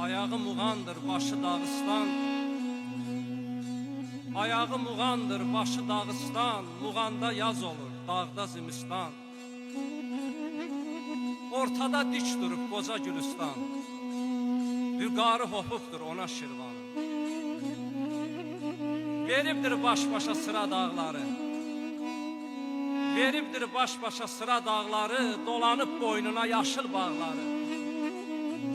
Ayağı muğandır, başı Dağıstan. Ayağı muğandır, başı Dağıstan. Muğanda yaz olur, dağda zimistan. Ortada dik durup koca Gülüstan. Vüqarı hopubdur ona Şirvanı. Veribdir baş-başa sıra dağları. Veribdir baş-başa sıra dağları. Dolanıp boynuna yaşıl bağları.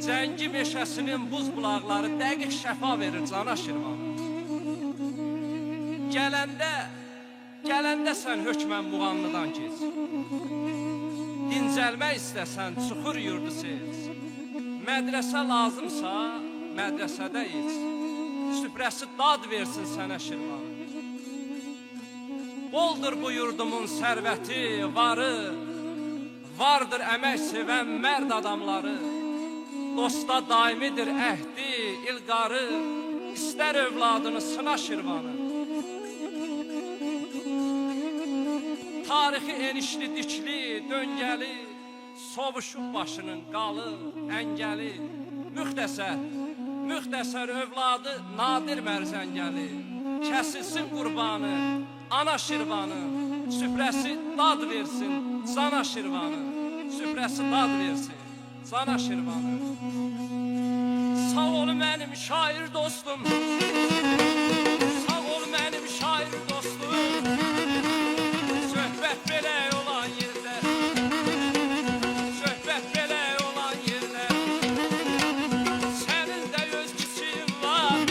Cəngi meşəsinin buz bulaqları dəqiq şəfa verir cana Şirvanı. Gələndə sən hökmən Muğanlıdan keç. Dincəlmək istəsən çuxur yurdu seç. Mədrəsə lazımsa mədrəsədə iç. Süfrəsi dad versin sənə Şirvanı. Boldur bu yurdumun sərvəti, varı. Vardır əmək sevən mərd adamları. Dosta daimidir əhdi, ilqarı. İstər övladını sına Şirvanı. Tarixi enişli, dikli, döngəli. Sovuşub başının qalı, əngəli. Müxtəsər övladı nadir mərzəngəli. Kəsilsin qurbanı, ana Şirvanı. Süfrəsi dad versin, cana Şirvanı. Süfrəsi dad versin, cana Şirvanı. Sağ ol mənim şair dostum. Sağ ol mənim şair dostum. Söhbət belə olan yerdə. Söhbət belə olan yerdə. Sənin də öz kiçiyin var.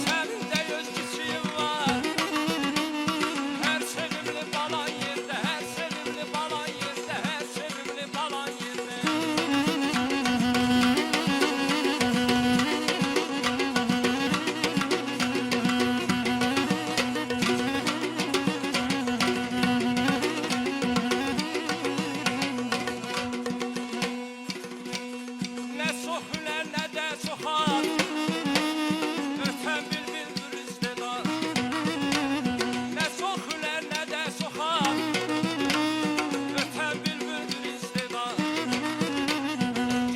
Sənin də öz kiçiyin var. Hər sevimli balan yerdə. Hər sevimli balan yerdə. Hər sevimli balan yerdə. Nə çox hünər, nə də çox ad. Ötən bülbül istedad. Nə çox hünər, nə də çox ad. Ötən bülbül istedad.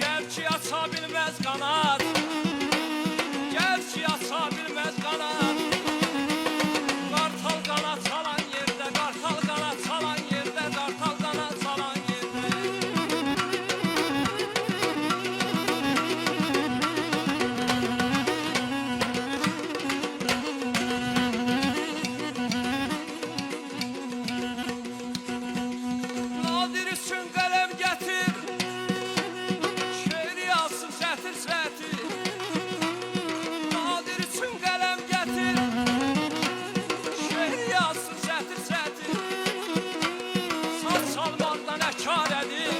Gəl ki aça bilməz qanad. Gəl ki aça bilməz qanad. Qartal qanad çalan yerdə. Qartal qanad çalan yerdə. Qartal qanad çalan yerdə. Nadir üçün qələm gətir. Şeiri yazsın sətir. Nadir üçün qələm gətir. Şeiri yazsın sətir. Saz çalmaqda nə kar edir.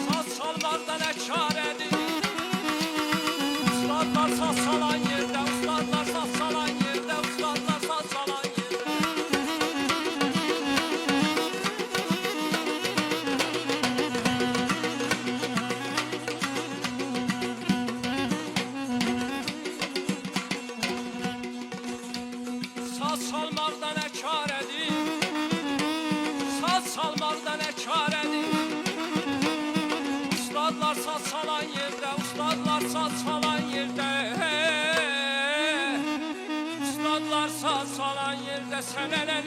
Saz çalmaqda nə kar edir. Ustadlar saz çalan yerdə. Ustadlar saz çalan yerdə. Ustadlar saz çalan yerdə. Saz çalmaqda nə kar edir. Saz çalmaqda nə kar edir. Ustadlar saz çalan yerdə. Ustadlar saz çalan yerdə. Ustadlar saz çalan yerdə. Sənə nə